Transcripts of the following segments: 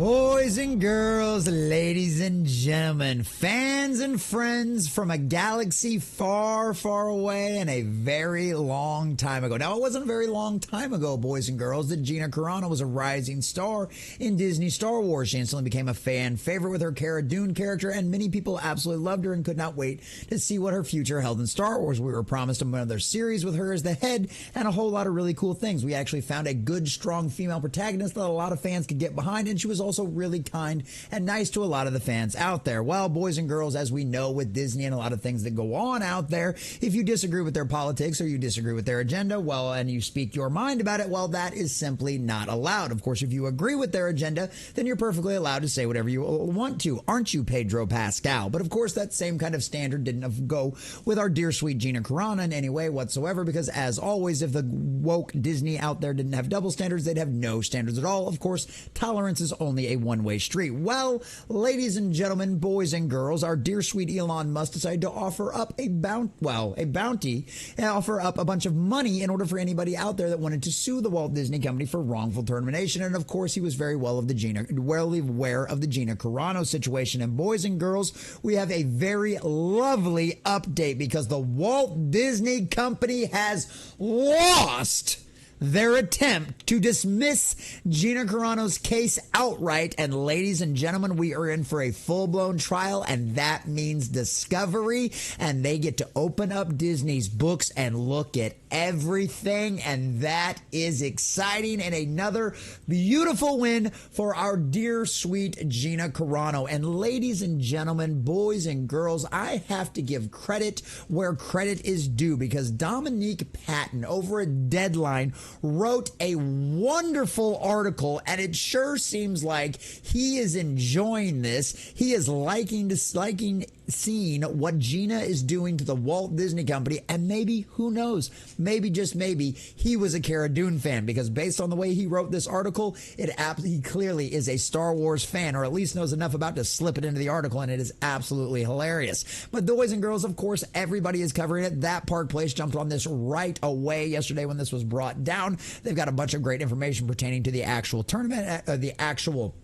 Boys and girls, ladies and gentlemen, fans and friends from a galaxy far, far away and a very long time ago. Now, it wasn't a very long time ago, boys and girls, that Gina Carano was a rising star in Disney Star Wars. She instantly became a fan favorite with her Cara Dune character, and many people absolutely loved her and could not wait to see what her future held in Star Wars. We were promised another series with her as the head and a whole lot of really cool things. We actually found a good, strong female protagonist that a lot of fans could get behind, and she was also really kind and nice to a lot of the fans out there. Well, boys and girls, as we know with Disney and a lot of things that go on out there, if you disagree with their politics or you disagree with their agenda, well, and you speak your mind about it, well, that is simply not allowed. Of course, if you agree with their agenda, then you're perfectly allowed to say whatever you want to. Aren't you, Pedro Pascal? But of course, that same kind of standard didn't go with our dear sweet Gina Carano in any way whatsoever, because as always, if the woke Disney out there didn't have double standards, they'd have no standards at all. Of course, tolerance is only a one-way street. Well, ladies and gentlemen, boys and girls, our dear sweet Elon Musk decided to offer up a bounty and offer up a bunch of money in order for anybody out there that wanted to sue the Walt Disney Company for wrongful termination. And of course, he was very well aware of the Gina Carano situation. And boys and girls, we have a very lovely update because the Walt Disney Company has lost their attempt to dismiss Gina Carano's case outright. And ladies and gentlemen, we are in for a full-blown trial, and that means discovery, and they get to open up Disney's books and look at everything, and that is exciting and another beautiful win for our dear sweet Gina Carano. And ladies and gentlemen, boys and girls, I have to give credit where credit is due, because Dominique Patton over at Deadline wrote a wonderful article, and it sure seems like he is enjoying this. He is liking seeing what Gina is doing to the Walt Disney Company, and maybe, who knows, maybe, just maybe, he was a Cara Dune fan, because based on the way he wrote this article, he clearly is a Star Wars fan, or at least knows enough about to slip it into the article, and it is absolutely hilarious. But boys and girls, of course, everybody is covering it. That Park Place jumped on this right away yesterday when this was brought down. They've got a bunch of great information pertaining to the actual tournament, the actual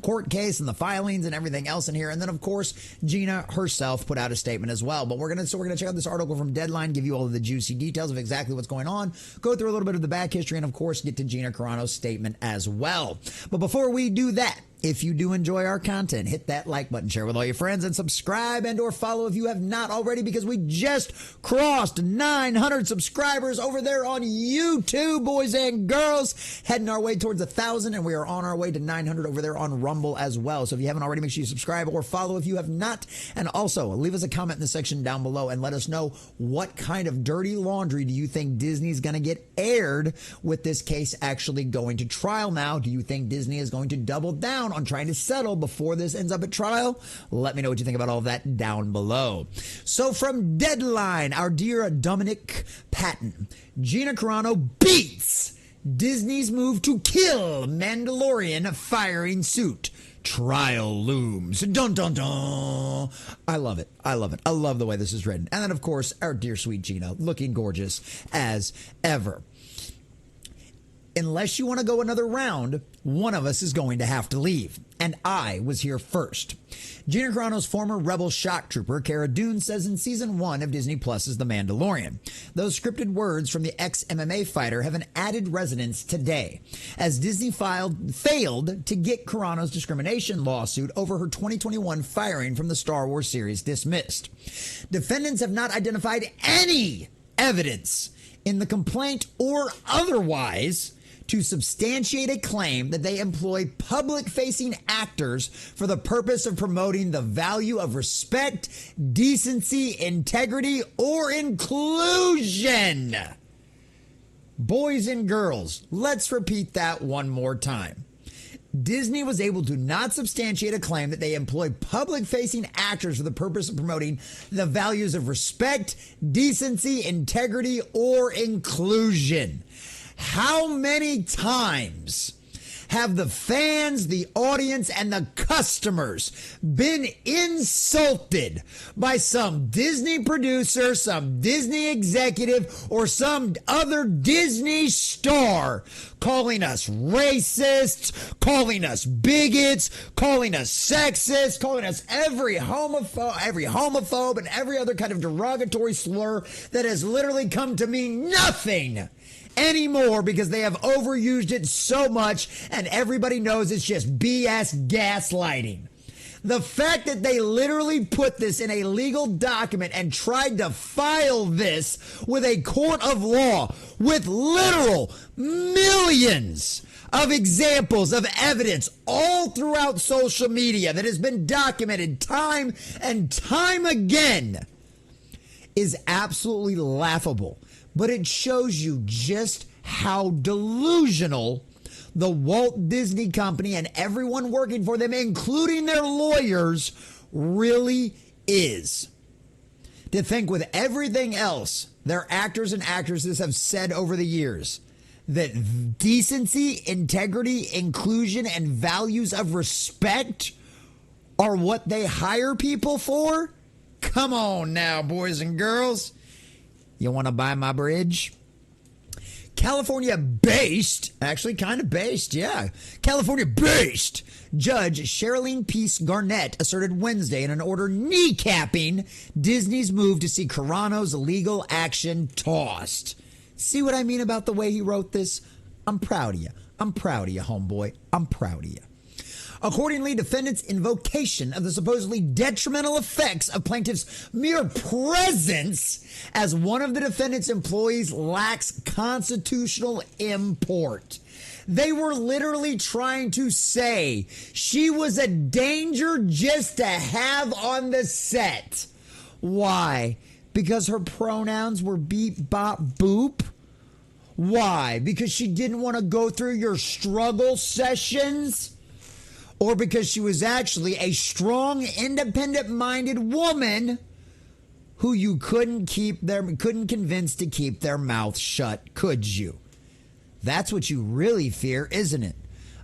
court case and the filings and everything else in here. And then, of course, Gina herself put out a statement as well. But we're gonna check out this article from Deadline, give you all of the juicy details of exactly what's going on, go through a little bit of the back history, and of course get to Gina Carano's statement as well. But before we do that, if you do enjoy our content, hit that like button, share with all your friends, and subscribe and or follow if you have not already, because we just crossed 900 subscribers over there on YouTube, boys and girls. Heading our way towards 1,000, and we are on our way to 900 over there on Rumble as well. So if you haven't already, make sure you subscribe or follow if you have not. And also, leave us a comment in the section down below and let us know what kind of dirty laundry do you think Disney's going to get aired with this case actually going to trial now. Do you think Disney is going to double down on trying to settle before this ends up at trial? Let me know what you think about all of that down below. So from Deadline, our dear Dominique Patton, Gina Carano beats Disney's move to kill Mandalorian firing suit. Trial looms. Dun, dun, dun. I love it. I love it. I love the way this is written. And then, of course, our dear sweet Gina, looking gorgeous as ever. Unless you want to go another round, one of us is going to have to leave. And I was here first. Gina Carano's former rebel shock trooper, Cara Dune, says in season 1 of Disney Plus's The Mandalorian, those scripted words from the ex-MMA fighter have an added resonance today, as Disney failed to get Carano's discrimination lawsuit over her 2021 firing from the Star Wars series dismissed. Defendants have not identified any evidence in the complaint or otherwise to substantiate a claim that they employ public-facing actors for the purpose of promoting the value of respect, decency, integrity, or inclusion. Boys and girls, let's repeat that one more time. Disney was able to not substantiate a claim that they employ public-facing actors for the purpose of promoting the values of respect, decency, integrity, or inclusion. How many times have the fans, the audience, and the customers been insulted by some Disney producer, some Disney executive, or some other Disney star calling us racists, calling us bigots, calling us sexist, calling us every homophobe and every other kind of derogatory slur that has literally come to mean nothing anymore because they have overused it so much and everybody knows it's just BS gaslighting. The fact that they literally put this in a legal document and tried to file this with a court of law with literal millions of examples of evidence all throughout social media that has been documented time and time again is absolutely laughable. But it shows you just how delusional the Walt Disney Company and everyone working for them, including their lawyers, really is. To think with everything else their actors and actresses have said over the years, that decency, integrity, inclusion, and values of respect are what they hire people for? Come on now, boys and girls. You want to buy my bridge? California-based, actually kind of based, yeah. California-based Judge Sherilyn Peace Garnett asserted Wednesday in an order kneecapping Disney's move to see Carano's legal action tossed. See what I mean about the way he wrote this? I'm proud of you. I'm proud of you, homeboy. I'm proud of you. Accordingly, defendants' invocation of the supposedly detrimental effects of plaintiff's mere presence as one of the defendant's employees lacks constitutional import. They were literally trying to say she was a danger just to have on the set. Why? Because her pronouns were beep, bop, boop? Why? Because she didn't want to go through your struggle sessions? Or because she was actually a strong, independent-minded woman who you couldn't convince to keep their mouth shut, could you? That's what you really fear, isn't it?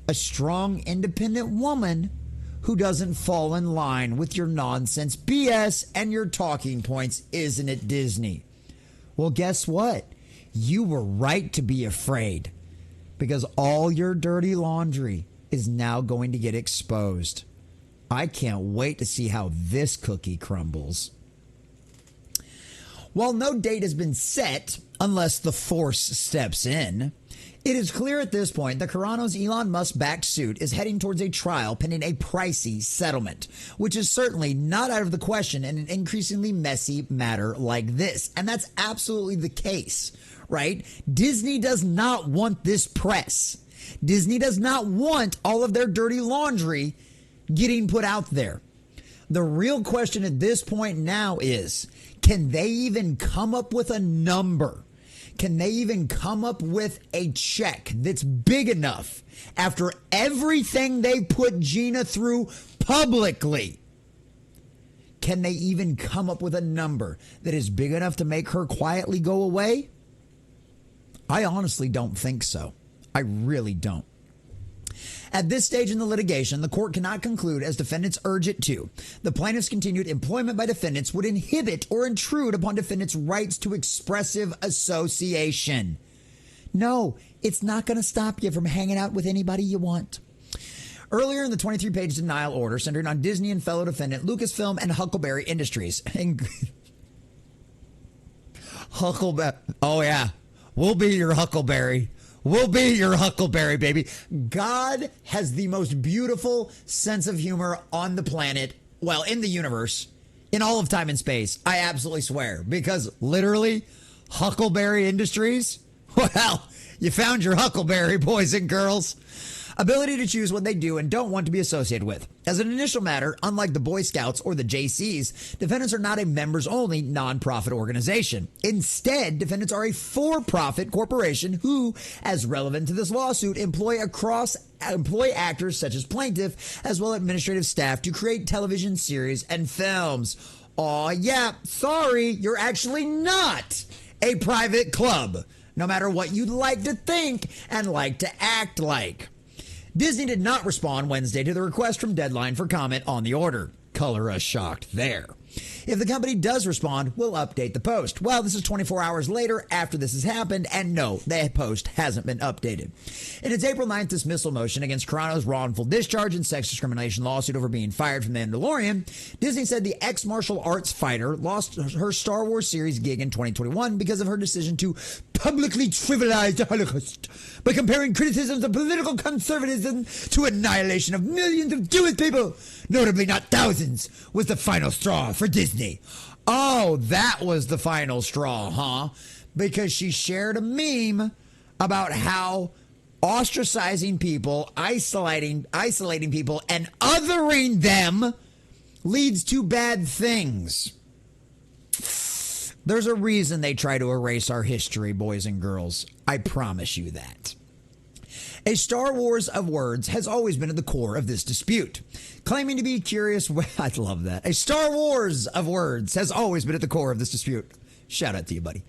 A strong, independent woman who doesn't fall in line with your nonsense BS and your talking points, isn't it, Disney? Well, guess what? You were right to be afraid because all your dirty laundry is now going to get exposed. I can't wait to see how this cookie crumbles. While no date has been set, unless the Force steps in, it is clear at this point that Carano's Elon Musk-backed suit is heading towards a trial pending a pricey settlement, which is certainly not out of the question in an increasingly messy matter like this. And that's absolutely the case, right? Disney does not want this press. Disney does not want all of their dirty laundry getting put out there. The real question at this point now is, can they even come up with a number? Can they even come up with a check that's big enough after everything they put Gina through publicly? Can they even come up with a number that is big enough to make her quietly go away? I honestly don't think so. I really don't. At this stage in the litigation, the court cannot conclude as defendants urge it to. The plaintiff's continued employment by defendants would inhibit or intrude upon defendants' rights to expressive association. No, it's not going to stop you from hanging out with anybody you want. Earlier in the 23-page denial order centered on Disney and fellow defendant Lucasfilm and Huckleberry Industries. Huckleberry. Oh, yeah. We'll be your Huckleberry. We'll be your Huckleberry, baby. God has the most beautiful sense of humor on the planet, well, in the universe, in all of time and space. I absolutely swear. Because literally, Huckleberry Industries, well, you found your Huckleberry, boys and girls. Ability to choose what they do and don't want to be associated with. As an initial matter, unlike the Boy Scouts or the JCs, defendants are not a members-only nonprofit organization. Instead, defendants are a for-profit corporation who, as relevant to this lawsuit, employ actors such as plaintiff, as well as administrative staff to create television series and films. Aw, yeah, sorry, you're actually not a private club, no matter what you'd like to think and like to act like. Disney did not respond Wednesday to the request from Deadline for comment on the order. Color us shocked there. If the company does respond, we'll update the post. Well, this is 24 hours later after this has happened, and no, the post hasn't been updated. In its April 9th dismissal motion against Carano's wrongful discharge and sex discrimination lawsuit over being fired from The Mandalorian, Disney said the ex-martial arts fighter lost her Star Wars series gig in 2021 because of her decision to publicly trivialize the Holocaust by comparing criticisms of political conservatism to annihilation of millions of Jewish people, notably not thousands, was the final straw for Disney. Oh, that was the final straw, huh? Because she shared a meme about how ostracizing people, isolating people, and othering them leads to bad things. There's a reason they try to erase our history, boys and girls. I promise you that. A Star Wars of words has always been at the core of this dispute. Claiming to be curious, I love that. A Star Wars of words has always been at the core of this dispute. Shout out to you, buddy.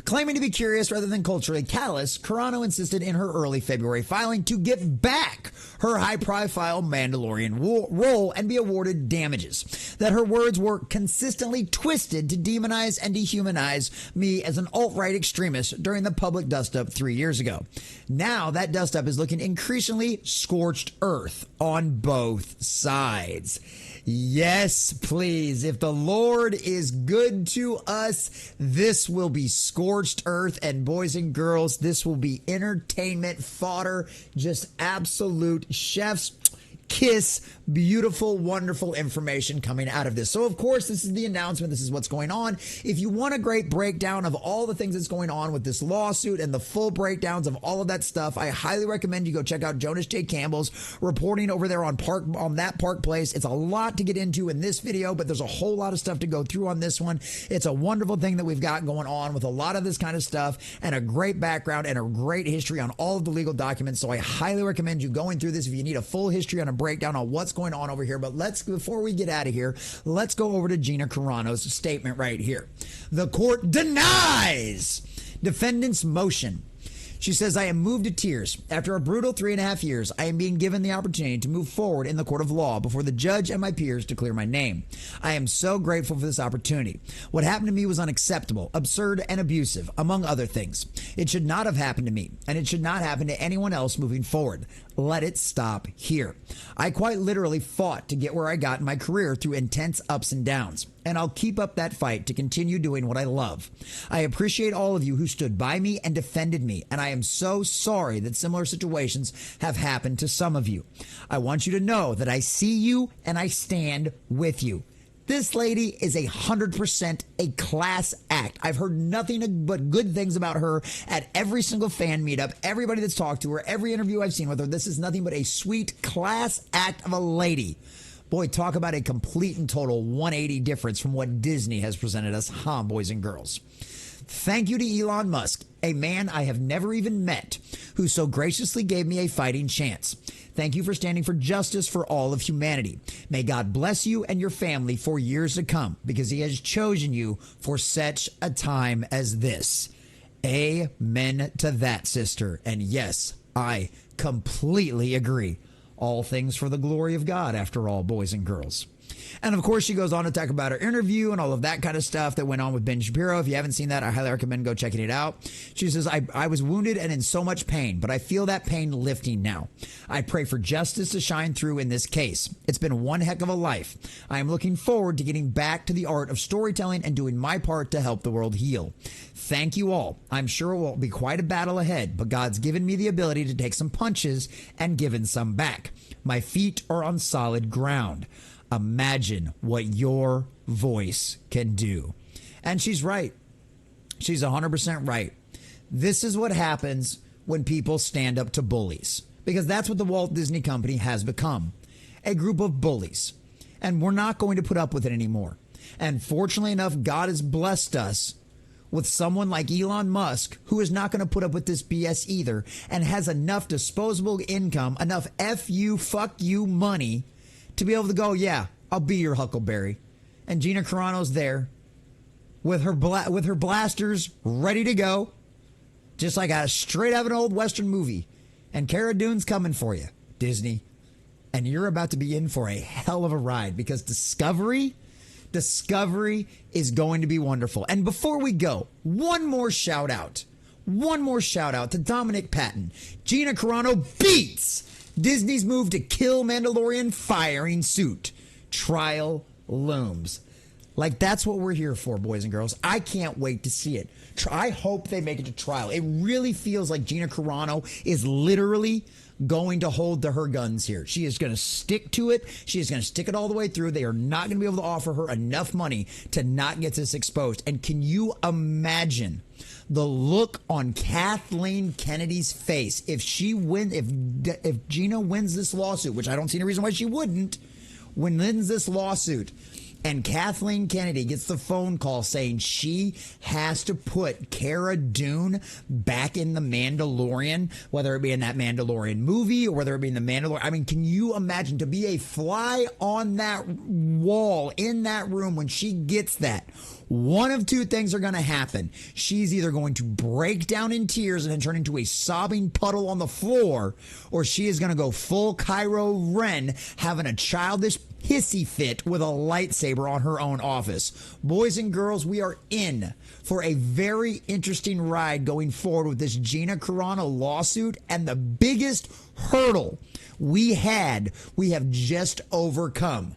Claiming to be curious rather than culturally callous, Carano insisted in her early February filing to get back her high-profile Mandalorian role and be awarded damages. That her words were consistently twisted to demonize and dehumanize me as an alt-right extremist during the public dust-up 3 years ago. Now that dust-up is looking increasingly scorched earth on both sides. Yes, please. If the Lord is good to us, this will be scorched earth. And boys and girls, this will be entertainment fodder. Just absolute chef's kiss, beautiful, wonderful information coming out of this. So, of course, this is the announcement. This is what's going on. If you want a great breakdown of all the things that's going on with this lawsuit and the full breakdowns of all of that stuff, I highly recommend you go check out Jonas J. Campbell's reporting over there on that Park Place. It's a lot to get into in this video, but there's a whole lot of stuff to go through on this one. It's a wonderful thing that we've got going on with a lot of this kind of stuff and a great background and a great history on all of the legal documents. So I highly recommend you going through this if you need a full history on a breakdown on what's going on over here. But before we get out of here, let's go over to Gina Carano's statement right here. The court denies defendant's motion. She says, I am moved to tears. After a brutal 3.5 years, I am being given the opportunity to move forward in the court of law before the judge and my peers to clear my name. I am so grateful for this opportunity. What happened to me was unacceptable, absurd, and abusive, among other things. It should not have happened to me, and it should not happen to anyone else moving forward. Let it stop here. I quite literally fought to get where I got in my career through intense ups and downs, and I'll keep up that fight to continue doing what I love. I appreciate all of you who stood by me and defended me, and I am so sorry that similar situations have happened to some of you. I want you to know that I see you and I stand with you. This lady is 100% a class act. I've heard nothing but good things about her at every single fan meetup, everybody that's talked to her, every interview I've seen with her. This is nothing but a sweet class act of a lady. Boy, talk about a complete and total 180 difference from what Disney has presented us, huh, boys and girls? Thank you to Elon Musk, a man I have never even met, who so graciously gave me a fighting chance. Thank you for standing for justice for all of humanity. May God bless you and your family for years to come, because he has chosen you for such a time as this. Amen to that, sister. And yes, I completely agree. All things for the glory of God, after all, boys and girls. And of course, she goes on to talk about her interview and all of that kind of stuff that went on with Ben Shapiro. If you haven't seen that, I highly recommend go checking it out. She says, I was wounded and in so much pain, but I feel that pain lifting now. I pray for justice to shine through in this case. It's been one heck of a life. I am looking forward to getting back to the art of storytelling and doing my part to help the world heal. Thank you all. I'm sure it will be quite a battle ahead, but God's given me the ability to take some punches and given some back. My feet are on solid ground. Imagine what your voice can do. And she's right. She's 100% right. This is what happens when people stand up to bullies, because that's what the Walt Disney Company has become, a group of bullies. And we're not going to put up with it anymore. And fortunately enough, God has blessed us with someone like Elon Musk, who is not going to put up with this BS either, and has enough disposable income, enough fuck you money to be able to go, yeah, I'll be your Huckleberry. And Gina Carano's there with her blasters ready to go, just like a straight out of an old Western movie. And Cara Dune's coming for you. Disney, and you're about to be in for a hell of a ride because Discovery is going to be wonderful. And before we go, one more shout out to Dominic Patton. Gina Carano beats Disney's move to kill Mandalorian firing suit. Trial looms. Like, that's what we're here for, boys and girls. I can't wait to see it. I hope they make it to trial. It really feels like Gina Carano is literally going to hold to her guns here. She is going to stick to it. She is going to stick it all the way through. They are not going to be able to offer her enough money to not get this exposed. And can you imagine the look on Kathleen Kennedy's face if Gina wins this lawsuit, which I don't see any reason why she wouldn't, wins this lawsuit, and Kathleen Kennedy gets the phone call saying she has to put Cara Dune back in The Mandalorian, whether it be in that Mandalorian movie or whether it be in The Mandalorian. I mean, can you imagine to be a fly on that wall in that room when she gets that? One of two things are going to happen. She's either going to break down in tears and then turn into a sobbing puddle on the floor, or she is going to go full Kylo Ren, having a childish hissy fit with a lightsaber on her own office. Boys and girls, we are in for a very interesting ride going forward with this Gina Carano lawsuit, and the biggest hurdle we have just overcome.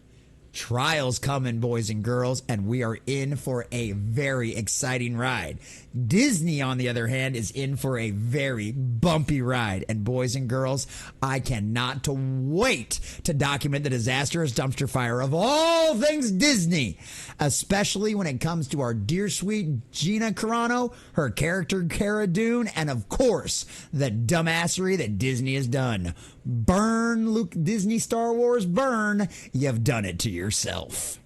Trials coming, boys and girls, and we are in for a very exciting ride. Disney, on the other hand, is in for a very bumpy ride. And boys and girls, I cannot wait to document the disastrous dumpster fire of all things Disney, especially when it comes to our dear sweet Gina Carano, her character Cara Dune, and of course, the dumbassery that Disney has done. Burn, Disney Star Wars, burn. You've done it to yourself.